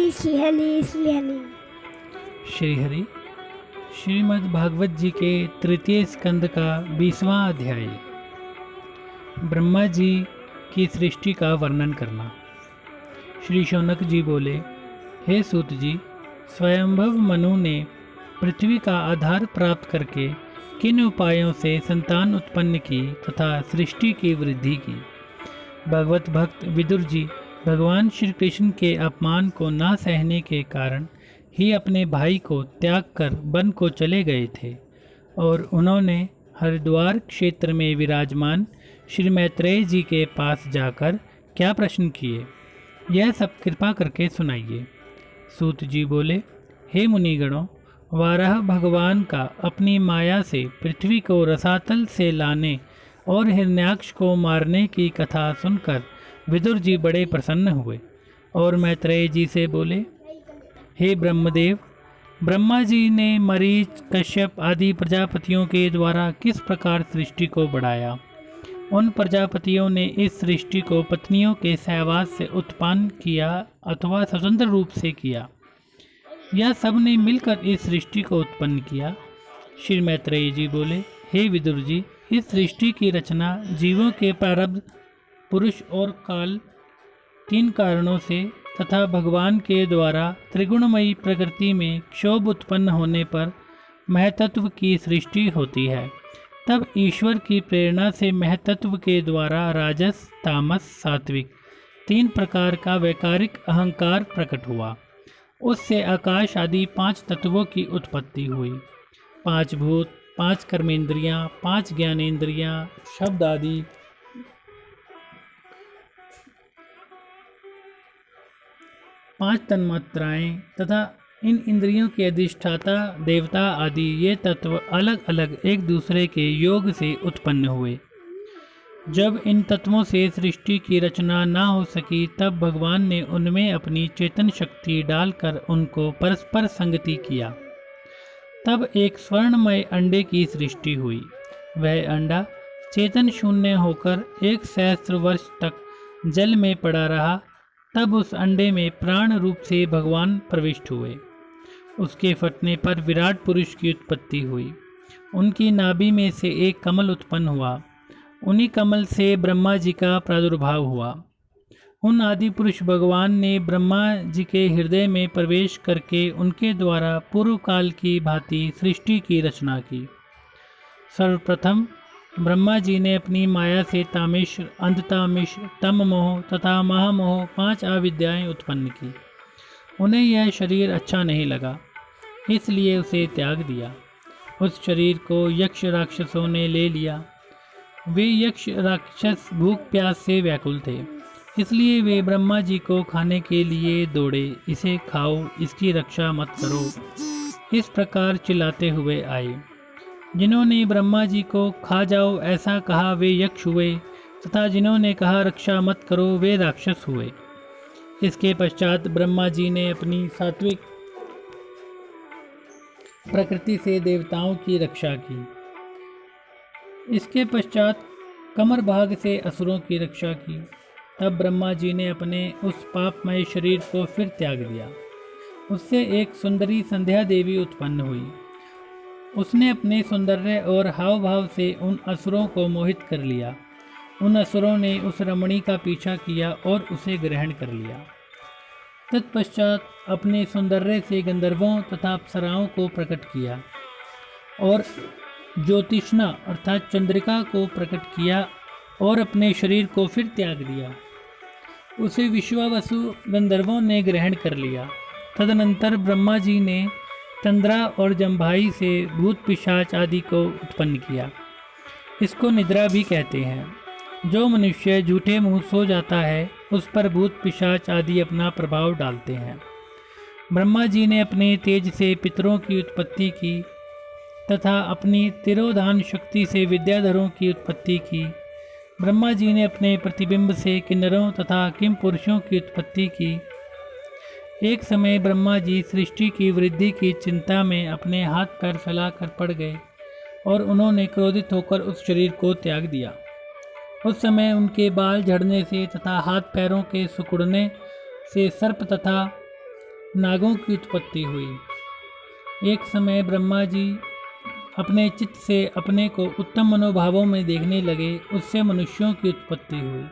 श्रीहरि। श्रीहरि श्रीमद् भागवत जी के तृतीय स्कंद का 20वां अध्याय। ब्रह्मा जी की सृष्टि का वर्णन करना। श्री शौनक जी बोले, हे सूत जी, स्वयंभव मनु ने पृथ्वी का आधार प्राप्त करके किन उपायों से संतान उत्पन्न की तथा सृष्टि की वृद्धि की। भगवत भक्त विदुर जी भगवान श्री कृष्ण के अपमान को न सहने के कारण ही अपने भाई को त्याग कर वन को चले गए थे और उन्होंने हरिद्वार क्षेत्र में विराजमान श्री मैत्रेय जी के पास जाकर क्या प्रश्न किए, यह सब कृपा करके सुनाइए। सूत जी बोले, हे मुनिगणों, वाराह भगवान का अपनी माया से पृथ्वी को रसातल से लाने और हिरण्याक्ष को मारने की कथा सुनकर विदुर जी बड़े प्रसन्न हुए और मैत्रेय जी से बोले, हे ब्रह्मदेव, ब्रह्मा जी ने मरीच, कश्यप आदि प्रजापतियों के द्वारा किस प्रकार सृष्टि को बढ़ाया। उन प्रजापतियों ने इस सृष्टि को पत्नियों के सहवास से उत्पन्न किया अथवा स्वतंत्र रूप से किया, या सब ने मिलकर इस सृष्टि को उत्पन्न किया। श्री मैत्रेय जी बोले, हे विदुर जी, इस सृष्टि की रचना जीवों के प्रारब्ध, पुरुष और काल, तीन कारणों से तथा भगवान के द्वारा त्रिगुणमयी प्रकृति में क्षोभ उत्पन्न होने पर महतत्व की सृष्टि होती है। तब ईश्वर की प्रेरणा से महतत्व के द्वारा राजस, तामस, सात्विक तीन प्रकार का वैकारिक अहंकार प्रकट हुआ। उससे आकाश आदि पांच तत्वों की उत्पत्ति हुई। पांच भूत, पांच कर्मेंद्रियां, पांच ज्ञानेंद्रियां, शब्द आदि, पांच तन्मात्राएं तथा इन इंद्रियों के अधिष्ठाता देवता आदि, ये तत्व अलग अलग एक दूसरे के योग से उत्पन्न हुए। जब इन तत्वों से सृष्टि की रचना न हो सकी, तब भगवान ने उनमें अपनी चेतन शक्ति डालकर उनको परस्पर संगति किया। तब एक स्वर्णमय अंडे की सृष्टि हुई। वह अंडा चेतन शून्य होकर 1 सहस्त्र वर्ष तक जल में पड़ा रहा। तब उस अंडे में प्राण रूप से भगवान प्रविष्ट हुए। उसके फटने पर विराट पुरुष की उत्पत्ति हुई। उनकी नाभि में से एक कमल उत्पन्न हुआ। उन्हीं कमल से ब्रह्मा जी का प्रादुर्भाव हुआ। उन आदि पुरुष भगवान ने ब्रह्मा जी के हृदय में प्रवेश करके उनके द्वारा पूर्व काल की भांति सृष्टि की रचना की। सर्वप्रथम ब्रह्मा जी ने अपनी माया से तामेश, अंधतामेश, तम मोह तथा महामोह 5 अविद्याएं उत्पन्न की। उन्हें यह शरीर अच्छा नहीं लगा, इसलिए उसे त्याग दिया। उस शरीर को यक्ष राक्षसों ने ले लिया। वे यक्ष राक्षस भूख प्यास से व्याकुल थे, इसलिए वे ब्रह्मा जी को खाने के लिए दौड़े। इसे खाओ, इसकी रक्षा मत करो, इस प्रकार चिल्लाते हुए आए। जिन्होंने ब्रह्मा जी को खा जाओ ऐसा कहा, वे यक्ष हुए, तथा जिन्होंने कहा रक्षा मत करो, वे राक्षस हुए। इसके पश्चात ब्रह्मा जी ने अपनी सात्विक प्रकृति से देवताओं की रक्षा की। इसके पश्चात कमर भाग से असुरों की रक्षा की। तब ब्रह्मा जी ने अपने उस पापमय शरीर को फिर त्याग दिया। उससे एक सुंदरी संध्या देवी उत्पन्न हुई। उसने अपने सौंदर्य और हाव भाव से उन असुरों को मोहित कर लिया। उन असुरों ने उस रमणी का पीछा किया और उसे ग्रहण कर लिया। तत्पश्चात अपने सौंदर्य से गंधर्वों तथा अप्सराओं को प्रकट किया और ज्योतिष्णा अर्थात चंद्रिका को प्रकट किया और अपने शरीर को फिर त्याग दिया। उसे विश्वावसु गंधर्वों ने ग्रहण कर लिया। तदनंतर ब्रह्मा जी ने चंद्रा और जम्भाई से भूत पिशाच आदि को उत्पन्न किया। इसको निद्रा भी कहते हैं। जो मनुष्य झूठे मुंह सो जाता है, उस पर भूत पिशाच आदि अपना प्रभाव डालते हैं। ब्रह्मा जी ने अपने तेज से पितरों की उत्पत्ति की तथा अपनी तिरोधान शक्ति से विद्याधरों की उत्पत्ति की। ब्रह्मा जी ने अपने प्रतिबिंब से किन्नरों तथा किम पुरुषों की उत्पत्ति की। एक समय ब्रह्मा जी सृष्टि की वृद्धि की चिंता में अपने हाथ पैर फैलाकर पड़ गए और उन्होंने क्रोधित होकर उस शरीर को त्याग दिया। उस समय उनके बाल झड़ने से तथा हाथ पैरों के सिकुड़ने से सर्प तथा नागों की उत्पत्ति हुई। एक समय ब्रह्मा जी अपने चित्त से अपने को उत्तम मनोभावों में देखने लगे। उससे मनुष्यों की उत्पत्ति हुई।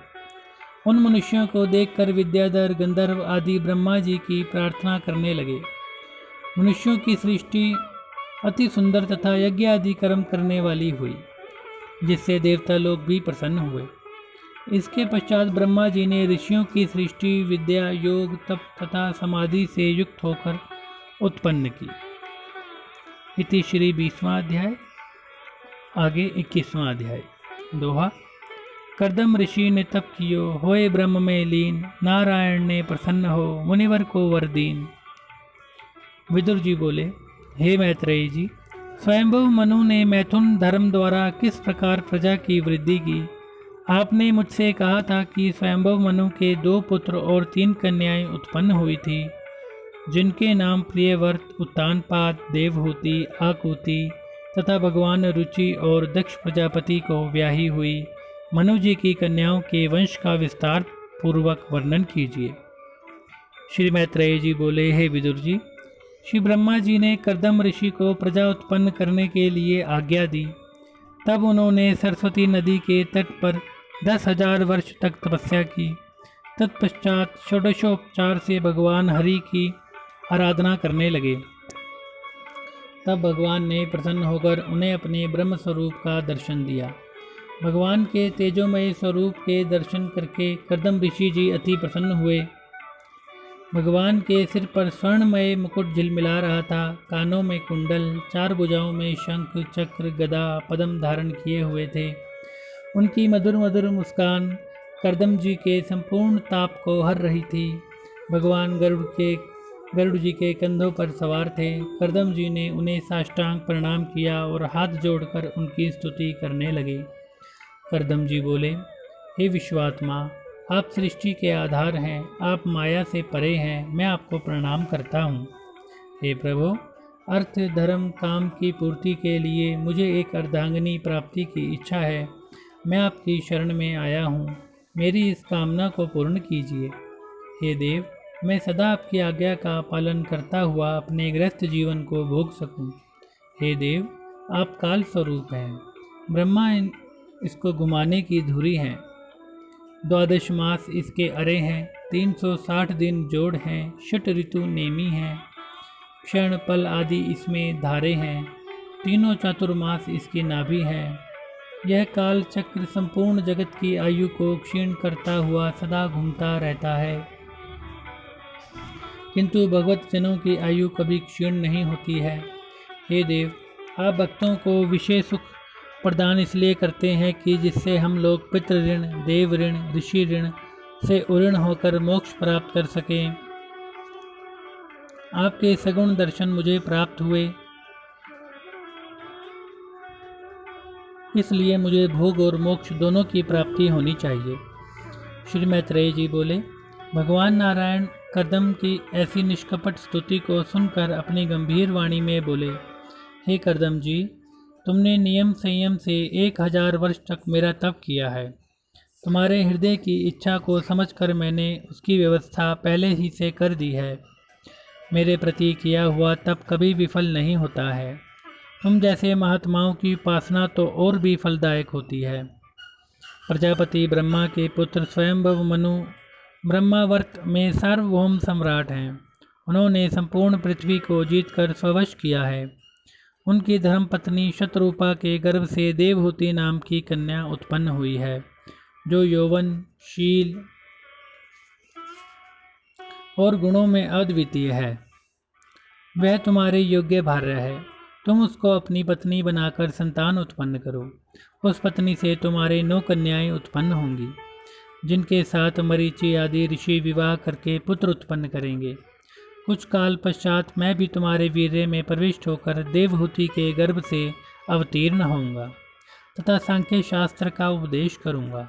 उन मनुष्यों को देखकर विद्याधर, गंधर्व आदि ब्रह्मा जी की प्रार्थना करने लगे। मनुष्यों की सृष्टि अति सुंदर तथा यज्ञ आदि कर्म करने वाली हुई, जिससे देवता लोग भी प्रसन्न हुए। इसके पश्चात ब्रह्मा जी ने ऋषियों की सृष्टि विद्या, योग, तप तथा समाधि से युक्त होकर उत्पन्न की। इति श्री 20वां अध्याय। आगे 21वां अध्याय। दोहा। कर्दम ऋषि ने तप कियो, होए ब्रह्म में लीन, नारायण ने प्रसन्न हो, मुनिवर को वर दीन। विदुर जी बोले, हे मैत्रेयी जी, स्वयंभुव मनु ने मैथुन धर्म द्वारा किस प्रकार प्रजा की वृद्धि की? आपने मुझसे कहा था कि स्वयंभुव मनु के 2 पुत्र और 3 कन्याएं उत्पन्न हुई थी, जिनके नाम प्रियव्रत, उत्तानपाद, देवहूति, आकुति तथा भगवान रुचि और दक्ष प्रजापति को ब्याही हुई मनु जी की कन्याओं के वंश का विस्तार पूर्वक वर्णन कीजिए। श्री मैत्रेयी जी बोले, हे विदुर जी, श्री ब्रह्मा जी ने कर्दम ऋषि को प्रजा उत्पन्न करने के लिए आज्ञा दी। तब उन्होंने सरस्वती नदी के तट पर 10,000 वर्ष तक तपस्या की। तत्पश्चात षोडशोपचार से भगवान हरि की आराधना करने लगे। तब भगवान ने प्रसन्न होकर उन्हें अपने ब्रह्म स्वरूप का दर्शन दिया। भगवान के तेजोमय स्वरूप के दर्शन करके कर्दम ऋषि जी अति प्रसन्न हुए। भगवान के सिर पर स्वर्णमय मुकुट झिलमिला रहा था। कानों में कुंडल, 4 भुजाओं में शंख, चक्र, गदा, पद्म धारण किए हुए थे। उनकी मधुर मधुर मुस्कान कर्दम जी के संपूर्ण ताप को हर रही थी। भगवान गरुड़ जी के कंधों पर सवार थे। कर्दम जी ने उन्हें साष्टांग प्रणाम किया और हाथ जोड़कर उनकी स्तुति करने लगे। कर्दम जी बोले, हे विश्वात्मा, आप सृष्टि के आधार हैं, आप माया से परे हैं, मैं आपको प्रणाम करता हूँ। हे प्रभु, अर्थ, धर्म, काम की पूर्ति के लिए मुझे एक अर्धांगिनी प्राप्ति की इच्छा है। मैं आपकी शरण में आया हूँ, मेरी इस कामना को पूर्ण कीजिए। हे देव, मैं सदा आपकी आज्ञा का पालन करता हुआ अपने गृहस्थ जीवन को भोग सकूं। हे देव, आप काल स्वरूप हैं। ब्रह्मा इसको घुमाने की धुरी हैं। 12 मास इसके अरे हैं। 360 दिन जोड़ हैं। 6 ऋतु नेमी हैं। क्षण पल आदि इसमें धारे हैं। तीनों चातुर्मास इसकी नाभि हैं। यह काल चक्र संपूर्ण जगत की आयु को क्षीण करता हुआ सदा घूमता रहता है, किंतु भगवत जनों की आयु कभी क्षीण नहीं होती है। हे देव, आप भक्तों को विशेष सुख प्रदान इसलिए करते हैं कि जिससे हम लोग पितृ ऋण, देव ऋण, ऋषि ऋण से उऋण होकर मोक्ष प्राप्त कर सकें। आपके सगुण दर्शन मुझे प्राप्त हुए, इसलिए मुझे भोग और मोक्ष दोनों की प्राप्ति होनी चाहिए। श्री मैत्रेयी जी बोले, भगवान नारायण कर्दम की ऐसी निष्कपट स्तुति को सुनकर अपनी गंभीर वाणी में बोले, हे कर्दम जी, तुमने नियम संयम से 1000 वर्ष तक मेरा तप किया है। तुम्हारे हृदय की इच्छा को समझकर मैंने उसकी व्यवस्था पहले ही से कर दी है। मेरे प्रति किया हुआ तप कभी विफल नहीं होता है। तुम जैसे महात्माओं की उपासना तो और भी फलदायक होती है। प्रजापति ब्रह्मा के पुत्र स्वयंभव मनु ब्रह्मावर्त में सार्वभौम सम्राट हैं। उन्होंने संपूर्ण पृथ्वी को जीतकर स्ववश किया है। उनकी धर्मपत्नी शतरूपा के गर्भ से देवहूति नाम की कन्या उत्पन्न हुई है, जो यौवन, शील और गुणों में अद्वितीय है। वह तुम्हारे योग्य भार्या है। तुम उसको अपनी पत्नी बनाकर संतान उत्पन्न करो। उस पत्नी से तुम्हारे 9 कन्याएं उत्पन्न होंगी, जिनके साथ मरीचि आदि ऋषि विवाह करके पुत्र उत्पन्न करेंगे। कुछ काल पश्चात मैं भी तुम्हारे वीर्य में प्रविष्ट होकर देवहूति के गर्भ से अवतीर्ण होऊंगा तथा सांख्य शास्त्र का उपदेश करूंगा।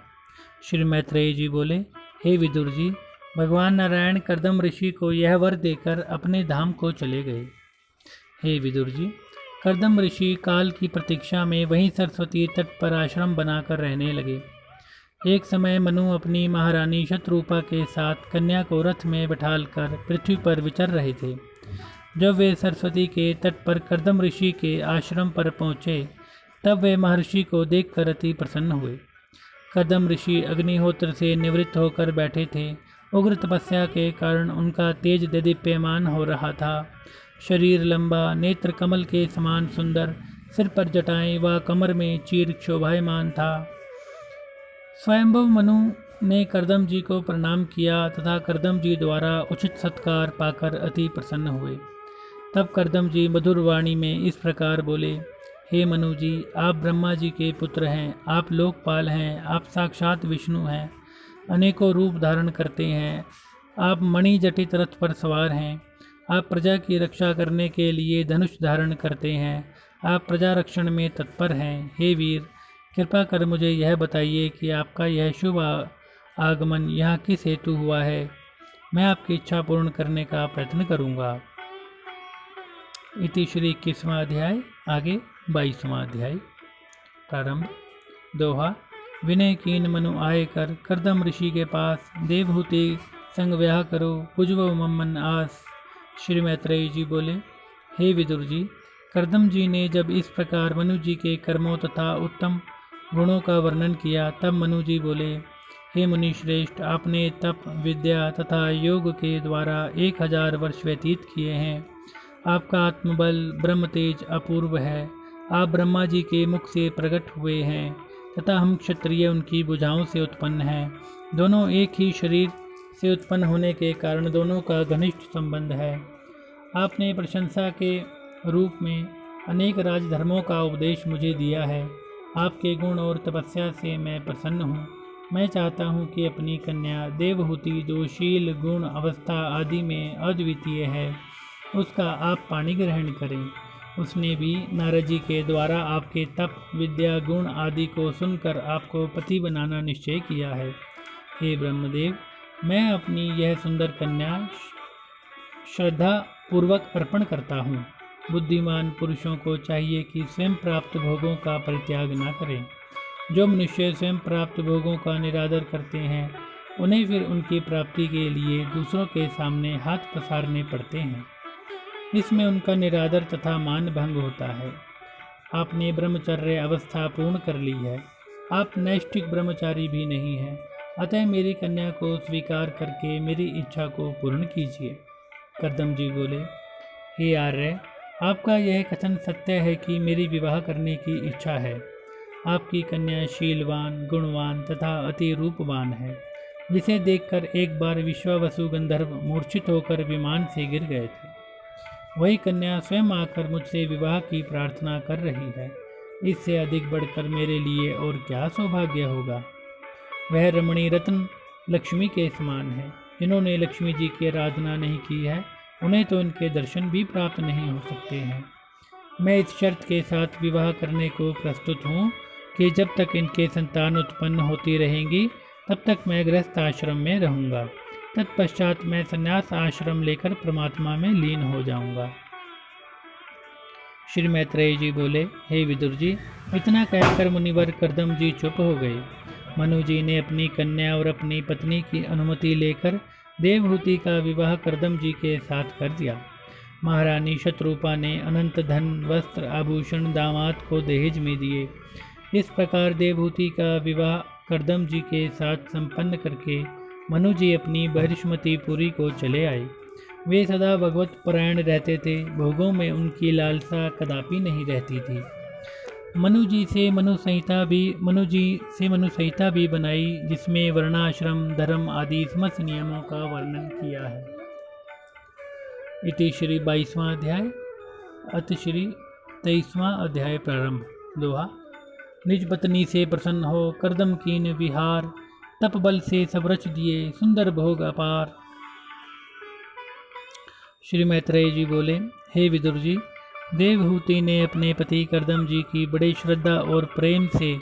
श्री मैत्रेयी जी बोले, हे विदुर जी, भगवान नारायण कर्दम ऋषि को यह वर देकर अपने धाम को चले गए। हे विदुर जी, कर्दम ऋषि काल की प्रतीक्षा में वहीं सरस्वती तट पर आश्रम बनाकर रहने लगे। एक समय मनु अपनी महारानी शतरूपा के साथ कन्या को रथ में बैठालकर पृथ्वी पर विचर रहे थे। जब वे सरस्वती के तट पर कर्दम ऋषि के आश्रम पर पहुँचे तब वे महर्षि को देखकर अति प्रसन्न हुए। कर्दम ऋषि अग्निहोत्र से निवृत्त होकर बैठे थे। उग्र तपस्या के कारण उनका तेज देदीप्यमान हो रहा था। शरीर लंबा, नेत्र कमल के समान सुंदर, सिर पर जटाएं व कमर में चीर शोभायमान था। स्वयंभव मनु ने कर्दम जी को प्रणाम किया तथा कर्दम जी द्वारा उचित सत्कार पाकर अति प्रसन्न हुए। तब कर्दम जी मधुर वाणी में इस प्रकार बोले, हे मनु जी, आप ब्रह्मा जी के पुत्र हैं, आप लोकपाल हैं, आप साक्षात विष्णु हैं, अनेकों रूप धारण करते हैं, आप मणि जटित रथ पर सवार हैं, आप प्रजा की रक्षा करने के लिए धनुष धारण करते हैं, आप प्रजा रक्षण में तत्पर हैं। हे वीर, कृपा कर मुझे यह बताइए कि आपका यह शुभ आगमन यहाँ किस हेतु हुआ है। मैं आपकी इच्छा पूर्ण करने का प्रयत्न करूँगा। इति श्री 21वां अध्याय। आगे 22वां अध्याय प्रारंभ। दोहा। विनय कीन मनु आए कर कर्दम ऋषि के पास, देवहूति संग व्याह करो पुजव मम्मन आस। श्री मैत्रेयी जी बोले, हे विदुर जी, कर्दम जी ने जब इस प्रकार मनु जी के कर्मों तथा उत्तम गुणों का वर्णन किया तब मनु जी बोले, हे मुनि श्रेष्ठ, आपने तप, विद्या तथा योग के द्वारा 1000 वर्ष व्यतीत किए हैं। आपका आत्मबल ब्रह्म तेज अपूर्व है। आप ब्रह्मा जी के मुख से प्रकट हुए हैं तथा हम क्षत्रिय उनकी भुजाओं से उत्पन्न हैं। दोनों एक ही शरीर से उत्पन्न होने के कारण दोनों का घनिष्ठ संबंध है। आपने प्रशंसा के रूप में अनेक राजधर्मों का उपदेश मुझे दिया है। आपके गुण और तपस्या से मैं प्रसन्न हूँ। मैं चाहता हूँ कि अपनी कन्या देवहूति, जो शील, गुण, अवस्था आदि में अद्वितीय है, उसका आप पाणी ग्रहण करें। उसने भी नारद जी के द्वारा आपके तप, विद्या, गुण आदि को सुनकर आपको पति बनाना निश्चय किया है। हे ब्रह्मदेव, मैं अपनी यह सुंदर कन्या श्रद्धा पूर्वक अर्पण करता हूँ। बुद्धिमान पुरुषों को चाहिए कि स्वयं प्राप्त भोगों का परित्याग न करें। जो मनुष्य स्वयं प्राप्त भोगों का निरादर करते हैं, उन्हें फिर उनकी प्राप्ति के लिए दूसरों के सामने हाथ पसारने पड़ते हैं। इसमें उनका निरादर तथा मान भंग होता है। आपने ब्रह्मचर्य अवस्था पूर्ण कर ली है। आप नैष्ठिक ब्रह्मचारी भी नहीं हैं। अतः मेरी कन्या को स्वीकार करके मेरी इच्छा को पूर्ण कीजिए। कर्दम जी बोले, हे आर्य, आपका यह कथन सत्य है कि मेरी विवाह करने की इच्छा है। आपकी कन्या शीलवान, गुणवान तथा अति रूपवान है, जिसे देखकर एक बार विश्वावसु गंधर्व मूर्छित होकर विमान से गिर गए थे। वही कन्या स्वयं आकर मुझसे विवाह की प्रार्थना कर रही है। इससे अधिक बढ़कर मेरे लिए और क्या सौभाग्य होगा। वह रमणी रत्न लक्ष्मी के समान है। जिन्होंने लक्ष्मी जी की आराधना नहीं की है, उन्हें तो इनके दर्शन भी प्राप्त नहीं हो सकते हैं। मैं इस शर्त के साथ विवाह करने को प्रस्तुत हूँ कि जब तक इनके संतान उत्पन्न होती रहेंगी, तब तक मैं गृहस्थ आश्रम में रहूँगा। तत्पश्चात मैं संन्यास आश्रम लेकर परमात्मा में लीन हो जाऊँगा। श्री मैत्रेयी जी बोले, हे विदुर जी, इतना कहकर मुनिवर कर्दम जी चुप हो गए। मनु जी ने अपनी कन्या और अपनी पत्नी की अनुमति लेकर देवहूति का विवाह कर्दम जी के साथ कर दिया। महारानी शतरूपा ने अनंत धन, वस्त्र, आभूषण दामाद को दहेज में दिए। इस प्रकार देवहूति का विवाह कर्दम जी के साथ संपन्न करके मनु जी अपनी बहिष्मती पुरी को चले आए। वे सदा भगवत परायण रहते थे। भोगों में उनकी लालसा कदापि नहीं रहती थी। मनु जी से मनु संहिता भी बनाई, जिसमें वर्णाश्रम, धर्म आदि समस्त नियमों का वर्णन किया है। इति श्री 22वां अध्याय। अति श्री 23वां अध्याय प्रारंभ। दोहा। निज पत्नी से प्रसन्न हो कर्दम कीन विहार, तप बल से सब रच दिए सुंदर भोग अपार। श्री मैत्रेयी जी बोले, हे विदुर जी, देवहूति ने अपने पति कर्दम जी की बड़े श्रद्धा और प्रेम से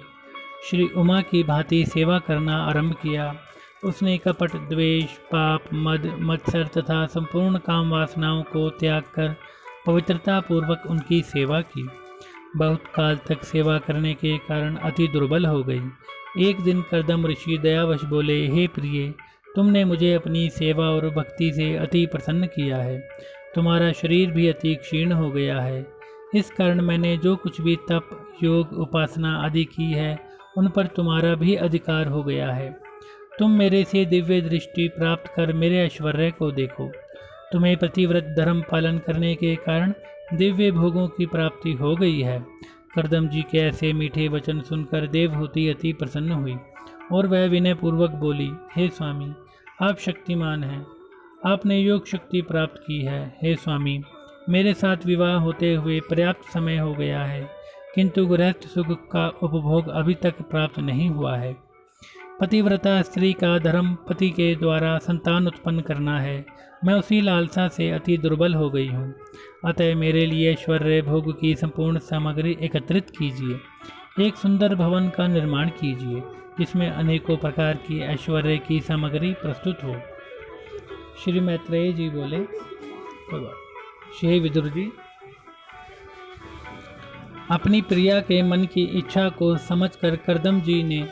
श्री उमा की भांति सेवा करना आरंभ किया। उसने कपट, द्वेष, पाप, मद, मत्सर तथा संपूर्ण काम वासनाओं को त्याग कर पवित्रता पूर्वक उनकी सेवा की। बहुत काल तक सेवा करने के कारण अति दुर्बल हो गई। एक दिन कर्दम ऋषि दयावश बोले, हे प्रिय, तुमने मुझे अपनी सेवा और भक्ति से अति प्रसन्न किया है। तुम्हारा शरीर भी अति क्षीण हो गया है। इस कारण मैंने जो कुछ भी तप, योग, उपासना आदि की है, उन पर तुम्हारा भी अधिकार हो गया है। तुम मेरे से दिव्य दृष्टि प्राप्त कर मेरे ऐश्वर्य को देखो। तुम्हें प्रतिव्रत धर्म पालन करने के कारण दिव्य भोगों की प्राप्ति हो गई है। कर्दम जी के ऐसे मीठे वचन सुनकर देवहूति अति प्रसन्न हुई और वह विनय पूर्वक बोली, हे स्वामी, आप शक्तिमान हैं। आपने योग शक्ति प्राप्त की है। हे स्वामी, मेरे साथ विवाह होते हुए पर्याप्त समय हो गया है, किंतु गृहस्थ सुख का उपभोग अभी तक प्राप्त नहीं हुआ है। पतिव्रता स्त्री का धर्म पति के द्वारा संतान उत्पन्न करना है। मैं उसी लालसा से अति दुर्बल हो गई हूँ। अतः मेरे लिए ऐश्वर्य भोग की संपूर्ण सामग्री एकत्रित कीजिए। एक सुंदर भवन का निर्माण कीजिए जिसमें अनेकों प्रकार की ऐश्वर्य की सामग्री प्रस्तुत हो। श्री मैत्रेय जी बोले, श्री विदुर जी, अपनी प्रिया के मन की इच्छा को समझकर कर्दम जी ने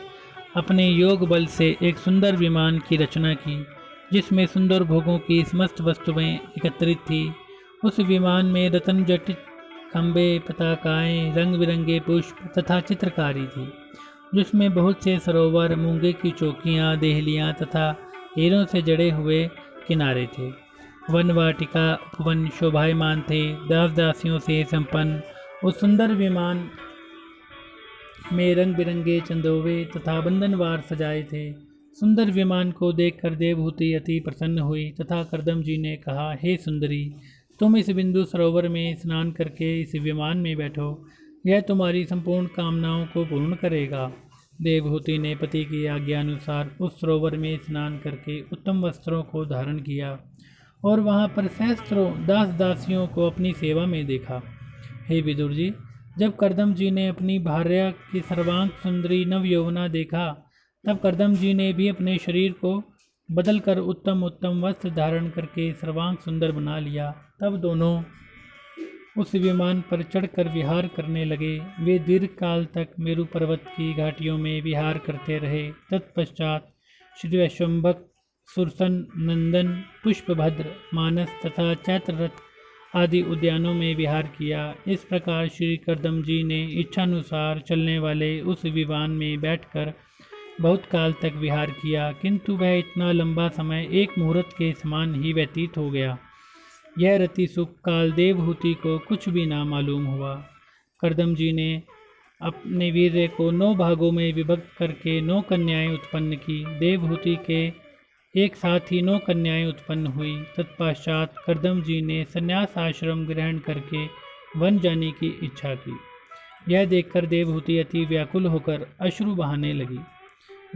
अपने योग बल से एक सुंदर विमान की रचना की जिसमें सुंदर भोगों की समस्त वस्तुएं एकत्रित थी। उस विमान में रत्न जटित खंबे, पताकाएं, रंग बिरंगे पुष्प तथा चित्रकारी थी, जिसमें बहुत से सरोवर, मूंगे की चौकियां, देहलियां तथा हीरों से जड़े हुए किनारे थे। वन वाटिका उपवन शोभायमान थे। दास दासियों से संपन्न उस सुंदर विमान में रंग बिरंगे चंदोवे तथा बंधनवार सजाए थे। सुंदर विमान को देखकर देवहूति अति प्रसन्न हुई तथा कर्दम जी ने कहा, हे सुंदरी, तुम इस बिंदु सरोवर में स्नान करके इस विमान में बैठो। यह तुम्हारी संपूर्ण कामनाओं को पूर्ण करेगा। देवहूति ने पति की आज्ञा अनुसार उस सरोवर में स्नान करके उत्तम वस्त्रों को धारण किया और वहाँ पर सहस्त्रों दास दासियों को अपनी सेवा में देखा। हे विदुर जी, जब कर्दम जी ने अपनी भार्या की सर्वांग सुंदरी नव यौवना देखा, तब कर्दम जी ने भी अपने शरीर को बदलकर उत्तम उत्तम वस्त्र धारण करके सर्वांग सुंदर बना लिया। तब दोनों उस विमान पर चढ़कर विहार करने लगे। वे दीर्घ काल तक मेरु पर्वत की घाटियों में विहार करते रहे। तत्पश्चात श्री वैश्वम्भक, सुरसन, नंदन, पुष्पभद्र, मानस तथा चैत्ररथ आदि उद्यानों में विहार किया। इस प्रकार श्री कर्दम जी ने इच्छानुसार चलने वाले उस विमान में बैठकर बहुत काल तक विहार किया, किंतु वह इतना लंबा समय एक मुहूर्त के समान ही व्यतीत हो गया। यह रति सुख काल देवहूति को कुछ भी ना मालूम हुआ। कर्दम जी ने अपने वीर्य को 9 भागों में विभक्त करके 9 कन्याएं उत्पन्न की। देवहूति के एक साथ ही 9 कन्याएं उत्पन्न हुई। तत्पश्चात कर्दम जी ने संन्यास आश्रम ग्रहण करके वन जाने की इच्छा की। यह देखकर देवहूति अति व्याकुल होकर अश्रु बहाने लगी।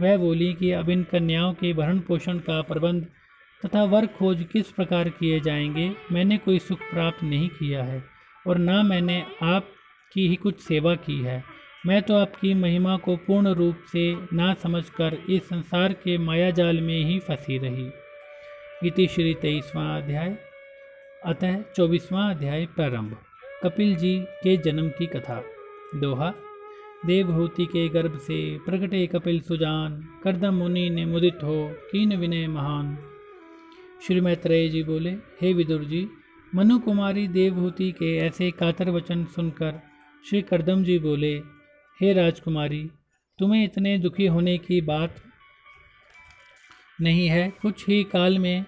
वह बोली कि अब इन कन्याओं के भरण पोषण का प्रबंध तथा वर खोज किस प्रकार किए जाएंगे। मैंने कोई सुख प्राप्त नहीं किया है और ना मैंने आपकी ही कुछ सेवा की है। मैं तो आपकी महिमा को पूर्ण रूप से ना समझकर इस संसार के मायाजाल में ही फंसी रही। इति श्री 23वां अध्याय। अतः 24वां अध्याय प्रारंभ। कपिल जी के जन्म की कथा। दोहा। देवहूति के गर्भ से प्रगटे कपिल सुजान, कर्दम मुनि ने मुदित हो कीन विनय महान। श्री मैत्रेय जी बोले, हे विदुर जी, मनु कुमारी देवहूति के ऐसे कातर वचन सुनकर श्री कर्दम जी बोले, हे राजकुमारी, तुम्हें इतने दुखी होने की बात नहीं है। कुछ ही काल में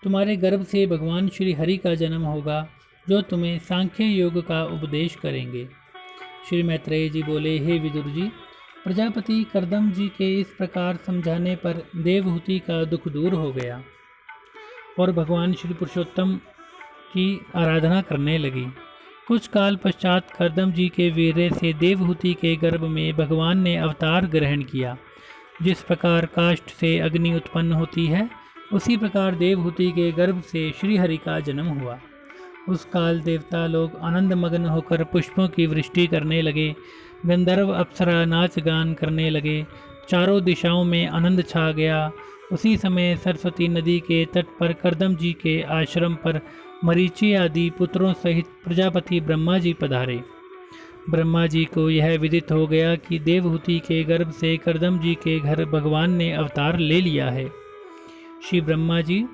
तुम्हारे गर्भ से भगवान श्री हरि का जन्म होगा, जो तुम्हें सांख्य योग का उपदेश करेंगे। श्री मैत्रेय जी बोले, हे विदुर जी, प्रजापति कर्दम जी के इस प्रकार समझाने पर देवहूति का दुख दूर हो गया और भगवान श्री पुरुषोत्तम की आराधना करने लगी। कुछ काल पश्चात कर्दम जी के वीर्य से देवहूति के गर्भ में भगवान ने अवतार ग्रहण किया। जिस प्रकार काष्ठ से अग्नि उत्पन्न होती है, उसी प्रकार देवहूति के गर्भ से श्रीहरि का जन्म हुआ। उस काल देवता लोग आनंदमग्न होकर पुष्पों की वृष्टि करने लगे। गंधर्व अप्सरा नाच गान करने लगे। चारों दिशाओं में आनंद छा गया। उसी समय सरस्वती नदी के तट पर कर्दम जी के आश्रम पर मरीचि आदि पुत्रों सहित प्रजापति ब्रह्मा जी पधारे। ब्रह्मा जी को यह विदित हो गया कि देवहूति के गर्भ से कर्दम जी के घर भगवान ने अवतार ले लिया है। श्री ब्रह्मा जी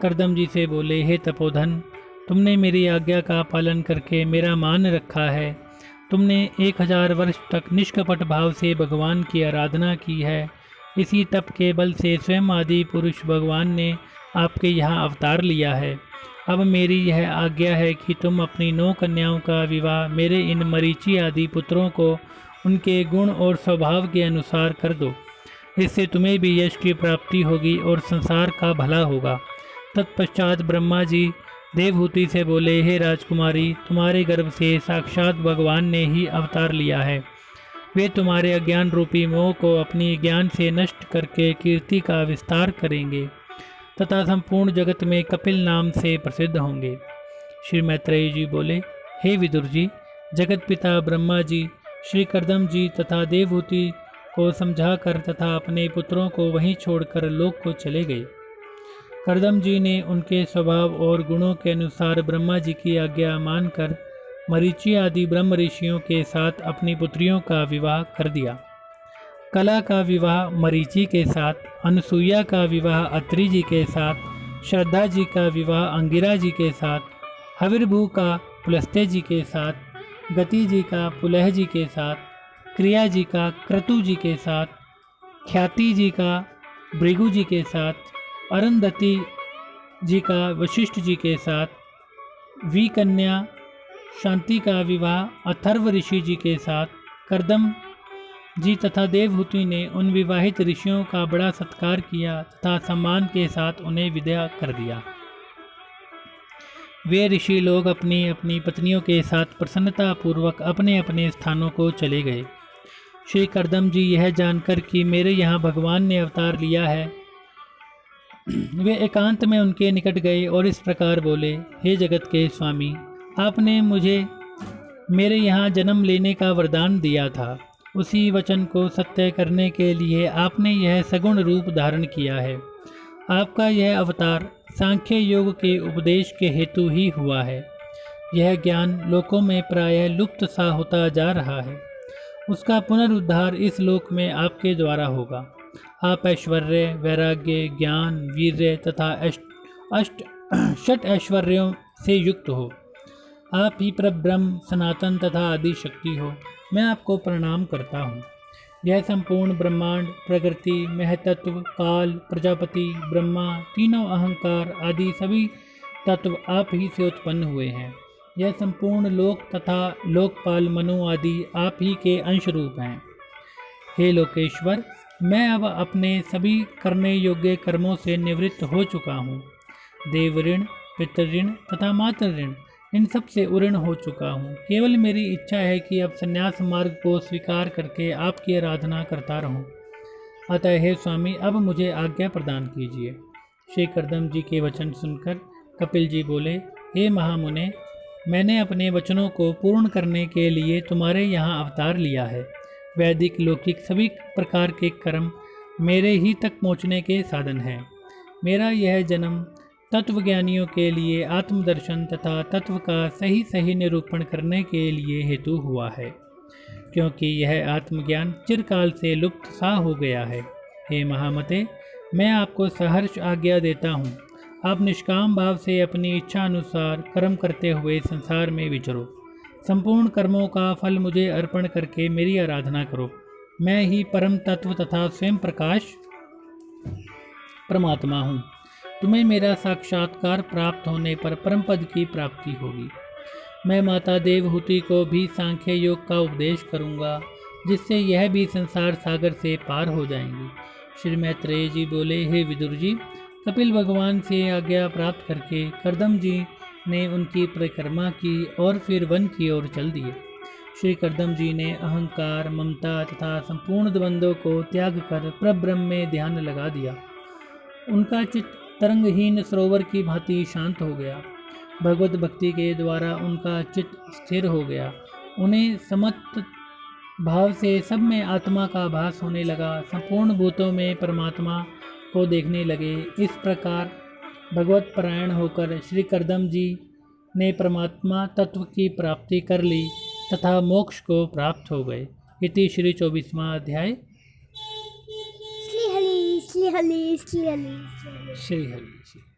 कर्दम जी से बोले, हे तपोधन, तुमने मेरी आज्ञा का पालन करके मेरा मान रखा है। तुमने 1000 वर्ष तक निष्कपट भाव से भगवान की आराधना की है। इसी तप के बल से स्वयं आदि पुरुष भगवान ने आपके यहाँ अवतार लिया है। अब मेरी यह आज्ञा है कि तुम अपनी 9 कन्याओं का विवाह मेरे इन मरीचि आदि पुत्रों को उनके गुण और स्वभाव के अनुसार कर दो। इससे तुम्हें भी यश की प्राप्ति होगी और संसार का भला होगा। तत्पश्चात ब्रह्मा जी देवहूति से बोले, हे राजकुमारी, तुम्हारे गर्भ से साक्षात भगवान ने ही अवतार लिया है। वे तुम्हारे अज्ञान रूपी मोह को अपनी ज्ञान से नष्ट करके कीर्ति का विस्तार करेंगे तथा संपूर्ण जगत में कपिल नाम से प्रसिद्ध होंगे। श्री मैत्रेयी जी बोले, हे विदुर जी, जगत पिता ब्रह्मा जी श्री कर्दम जी तथा देवहूति को समझाकर तथा अपने पुत्रों को वहीं छोड़कर लोक को चले गए। कर्दम जी ने उनके स्वभाव और गुणों के अनुसार ब्रह्मा जी की आज्ञा मानकर मरीचि आदि ब्रह्म ऋषियों के साथ अपनी पुत्रियों का विवाह कर दिया। कला का विवाह मरीचि के साथ, अनुसुईया का विवाह अत्रि जी के साथ, श्रद्धा जी का विवाह अंगिरा जी के साथ, हविर्भू का पुलस्त्य जी के साथ, गति जी का पुलह जी के साथ, क्रिया जी का क्रतु जी के साथ, ख्याति जी का भृगु जी के साथ, अरुंधति जी का वशिष्ठ जी के साथ, विकन्या शांति का विवाह अथर्व ऋषि जी के साथ, कर्दम जी तथा देवहूति ने उन विवाहित ऋषियों का बड़ा सत्कार किया तथा सम्मान के साथ उन्हें विदा कर दिया। वे ऋषि लोग अपनी अपनी पत्नियों के साथ प्रसन्नता पूर्वक अपने अपने स्थानों को चले गए। श्री कर्दम जी यह जानकर कि मेरे यहाँ भगवान ने अवतार लिया है, वे एकांत में उनके निकट गए और इस प्रकार बोले, हे जगत के स्वामी, आपने मुझे मेरे यहाँ जन्म लेने का वरदान दिया था। उसी वचन को सत्य करने के लिए आपने यह सगुण रूप धारण किया है। आपका यह अवतार सांख्य योग के उपदेश के हेतु ही हुआ है। यह ज्ञान लोकों में प्रायः लुप्त सा होता जा रहा है। उसका पुनरुद्धार इस लोक में आपके द्वारा होगा। आप ऐश्वर्य, वैराग्य, ज्ञान, वीर्य तथा षट ऐश्वर्यों से युक्त हो। आप ही परब्रह्म, सनातन तथा आदि शक्ति हो। मैं आपको प्रणाम करता हूँ। यह संपूर्ण ब्रह्मांड, प्रकृति, महतत्व, काल, प्रजापति, ब्रह्मा, तीनों अहंकार आदि सभी तत्व आप ही से उत्पन्न हुए हैं। यह संपूर्ण लोक तथा लोकपाल मनु आदि आप ही के अंश रूप हैं। हे लोकेश्वर, मैं अब अपने सभी करने योग्य कर्मों से निवृत्त हो चुका हूँ। देव ऋण, पितृ ऋण तथा मातृ ऋण, इन सब से उऋण हो चुका हूँ। केवल मेरी इच्छा है कि अब संन्यास मार्ग को स्वीकार करके आपकी आराधना करता रहूँ। अतः हे स्वामी, अब मुझे आज्ञा प्रदान कीजिए। श्री कर्दम जी के वचन सुनकर कपिल जी बोले, हे महामुने, मैंने अपने वचनों को पूर्ण करने के लिए तुम्हारे यहाँ अवतार लिया है। वैदिक लौकिक सभी प्रकार के कर्म मेरे ही तक पहुँचने के साधन हैं। मेरा यह जन्म तत्वज्ञानियों के लिए आत्मदर्शन तथा तत्व का सही सही निरूपण करने के लिए हेतु हुआ है, क्योंकि यह आत्मज्ञान चिरकाल से लुप्त सा हो गया है। हे महामते, मैं आपको सहर्ष आज्ञा देता हूँ। आप निष्काम भाव से अपनी इच्छा अनुसार कर्म करते हुए संसार में विचरो। संपूर्ण कर्मों का फल मुझे अर्पण करके मेरी आराधना करो। मैं ही परम तत्व तथा स्वयं प्रकाश परमात्मा हूँ। तुम्हें मेरा साक्षात्कार प्राप्त होने पर परम पद की प्राप्ति होगी। मैं माता देवहूति को भी सांख्य योग का उपदेश करूँगा, जिससे यह भी संसार सागर से पार हो जाएंगी। श्री मैत्रेय जी बोले, हे विदुर जी, कपिल भगवान से आज्ञा प्राप्त करके कर्दम जी ने उनकी परिक्रमा की और फिर वन की ओर चल दिए। श्री कर्दम जी ने अहंकार, ममता तथा संपूर्ण द्वंद्वों को त्याग कर परब्रह्म में ध्यान लगा दिया। उनका चित्त तरंगहीन सरोवर की भांति शांत हो गया। भगवत भक्ति के द्वारा उनका चित्त स्थिर हो गया। उन्हें समत भाव से सब में आत्मा का भास होने लगा। संपूर्ण भूतों में परमात्मा को देखने लगे। इस प्रकार भगवत परायण होकर श्री कर्दम जी ने परमात्मा तत्व की प्राप्ति कर ली तथा मोक्ष को प्राप्त हो गए। इति श्री 24वां अध्याय। श्री हरि श्री हरि श्री हरि श्री हरि। श्री हरि।